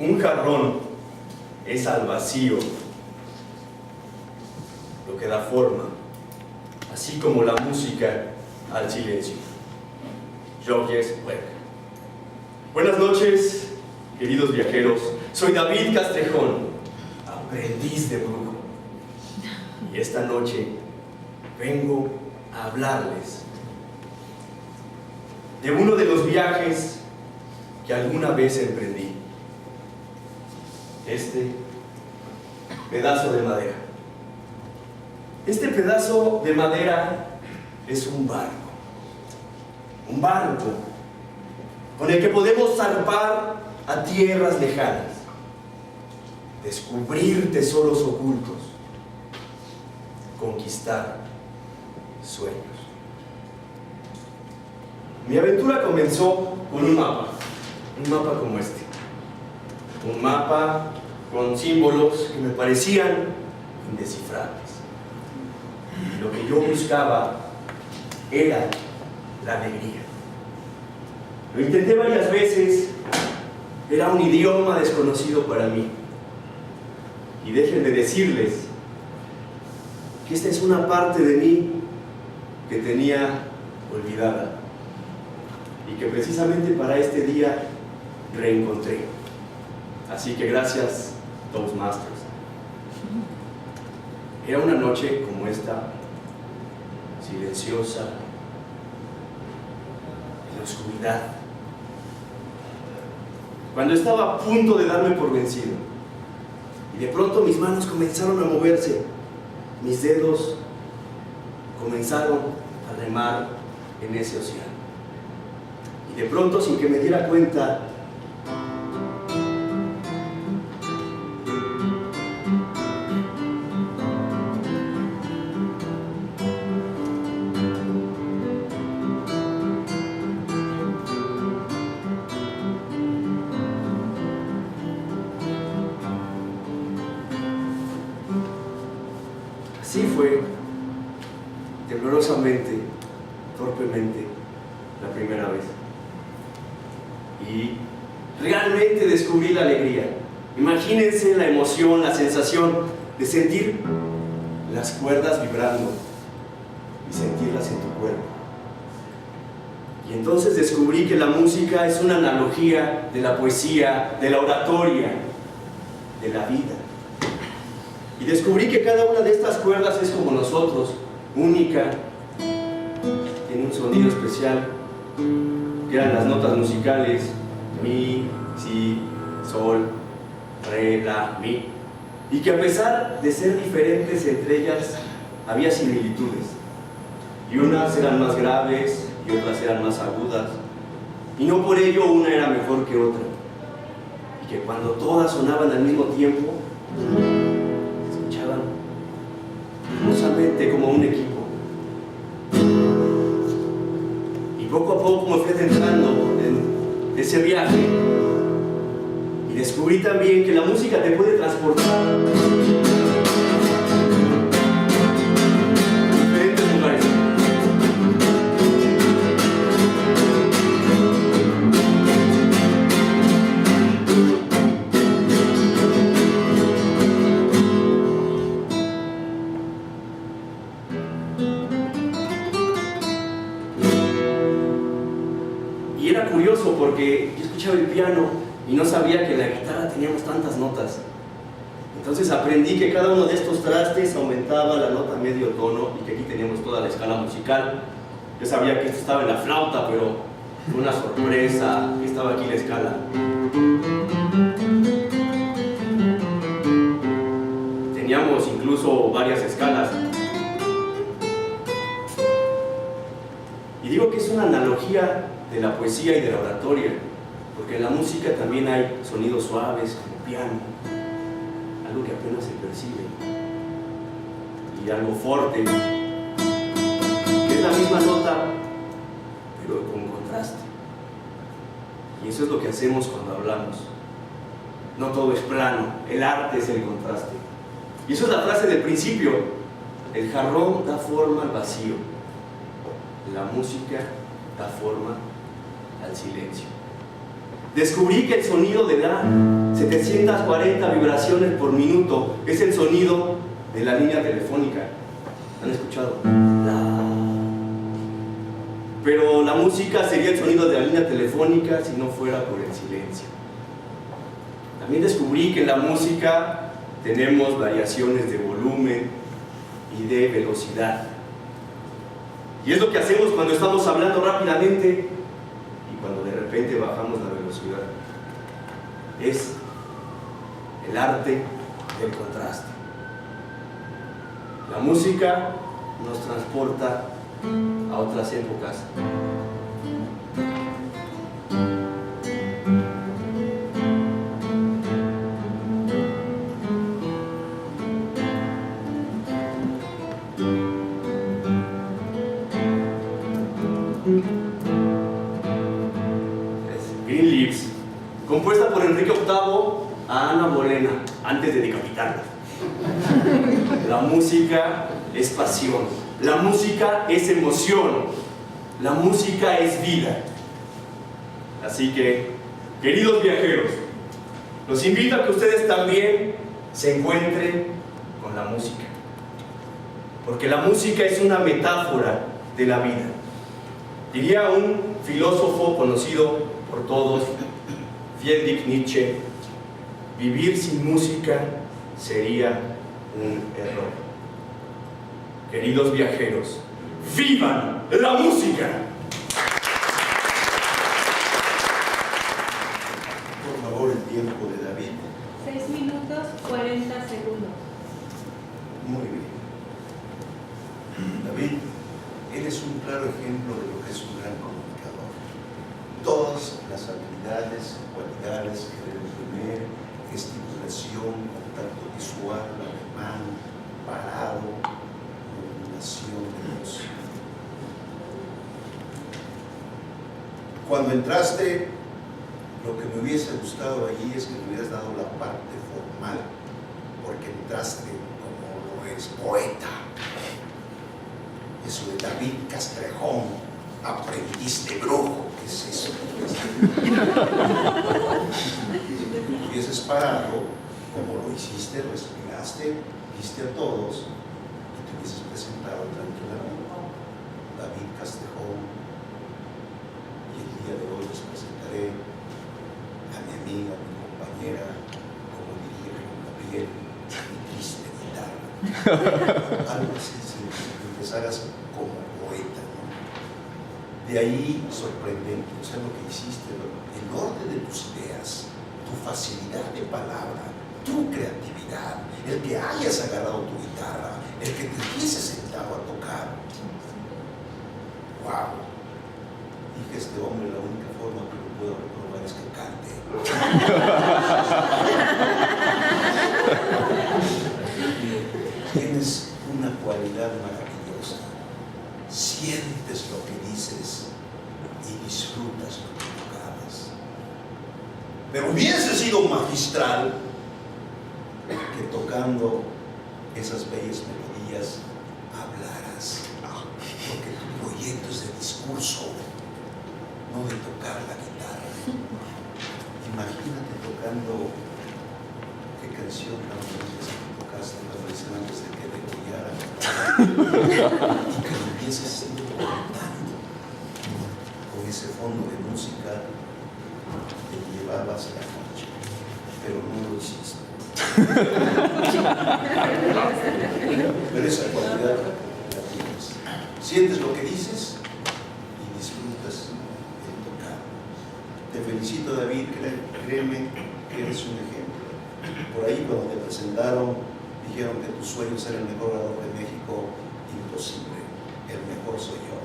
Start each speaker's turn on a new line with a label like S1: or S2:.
S1: Un jarrón es al vacío lo que da forma, así como la música al silencio. Georges Weber. Buenas noches, queridos viajeros. Soy David Castrejón, aprendiz de brujo. Y esta noche vengo a hablarles de uno de los viajes que alguna vez emprendí. Este pedazo de madera. Este pedazo de madera es un barco. Un barco con el que podemos zarpar a tierras lejanas, descubrir tesoros ocultos, conquistar sueños. Mi aventura comenzó con un mapa como este. Un mapa con símbolos que me parecían indescifrables. Y lo que yo buscaba era la alegría. Lo intenté varias veces, era un idioma desconocido para mí. Y déjenme decirles que esta es una parte de mí que tenía olvidada y que precisamente para este día reencontré. Así que gracias, Toastmasters. Era una noche como esta, silenciosa, en la oscuridad, cuando estaba a punto de darme por vencido. Y de pronto mis manos comenzaron a moverse, mis dedos comenzaron a remar en ese océano. Y de pronto, sin que me diera cuenta, así fue, temblorosamente, torpemente, la primera vez. Y realmente descubrí la alegría. Imagínense la emoción, la sensación de sentir las cuerdas vibrando y sentirlas en tu cuerpo. Y entonces descubrí que la música es una analogía de la poesía, de la oratoria, de la vida. Y descubrí que cada una de estas cuerdas es como nosotros, única, tiene un sonido especial, que eran las notas musicales, mi, si, sol, re, la, mi, y que a pesar de ser diferentes entre ellas, había similitudes, y unas eran más graves y otras eran más agudas, y no por ello una era mejor que otra, y que cuando todas sonaban al mismo tiempo, hermosamente como un equipo. Y poco a poco me fui adentrando en ese viaje y descubrí también que la música te puede transportar a diferentes lugares. Y era curioso porque yo escuchaba el piano y no sabía que en la guitarra teníamos tantas notas. Entonces aprendí que cada uno de estos trastes aumentaba la nota medio tono y que aquí teníamos toda la escala musical. Yo sabía que esto estaba en la flauta, pero fue una sorpresa que estaba aquí la escala. Teníamos incluso varias escalas. Y digo que es una analogía de la poesía y de la oratoria, porque en la música también hay sonidos suaves como piano, algo que apenas se percibe, y algo fuerte, que es la misma nota, pero con contraste. Y eso es lo que hacemos cuando hablamos. No todo es plano, el arte es el contraste. Y eso es la frase del principio: el jarrón da forma al vacío, la música da forma al silencio. Descubrí que el sonido de la 740 vibraciones por minuto es el sonido de la línea telefónica. ¿Han escuchado? Pero la música sería el sonido de la línea telefónica si no fuera por el silencio. También descubrí que en la música tenemos variaciones de volumen y de velocidad. Y es lo que hacemos cuando estamos hablando rápidamente y cuando de repente bajamos la velocidad. Es el arte del contraste. La música nos transporta a otras épocas. Green Leaves, compuesta por Enrique VIII a Ana Bolena antes de decapitarla. La música es pasión, la música es emoción, la música es vida. Así que, queridos viajeros, los invito a que ustedes también se encuentren con la música, porque la música es una metáfora de la vida. Diría un filósofo conocido por todos, Friedrich Nietzsche: vivir sin música sería un error. Queridos viajeros, ¡vivan la música!
S2: Por favor, el tiempo de David.
S3: 6 minutos 40 segundos.
S2: Muy bien. David, eres un claro ejemplo de lo que es un gran comunicador. Todas las habilidades, cualidades que debes tener, gesticulación, contacto visual, alemán, parado, coordinación de voz. Cuando entraste, lo que me hubiese gustado allí es que me hubieras dado la parte formal, porque entraste como lo es poeta. Eso de David Castrejón, aprendiz de brujo, ¿qué es eso? Si hubieses parado, como lo hiciste, respiraste, viste a todos y te hubieses presentado tranquilamente. David Castrejón, y el día de hoy les presentaré a mi amiga, mi compañera, como diría Juan Gabriel, mi triste guitarra. Algo así, si empezaras como poeta, ¿no? De ahí sorprendente, o sea, lo que hiciste, el orden de tus ideas, tu facilidad de palabra, tu creatividad, el que hayas agarrado tu guitarra, el que te hubieses sentado a tocar. ¡Wow! Dije, este hombre, la única forma que lo puedo reprobar es que cante. Tienes una cualidad maravillosa. Sientes lo que dices y disfrutas lo que tocabas. Pero hubiese sido magistral que tocando esas bellas melodías hablaras, porque tu proyecto es de discurso, no de tocar la guitarra. Imagínate tocando, ¿qué canción la última vez que tocaste en la versión antes de que degollara? Y que lo empieces siendo cantando con ese fondo de música que llevabas la noche, pero no lo hiciste. Pero esa cualidad la tienes. Sientes lo que dices y disfrutas de tocar. Te felicito, David, créeme que eres un ejemplo. Por ahí cuando te presentaron dijeron que tu sueño ser el mejor orador de México. Imposible, el mejor soy yo.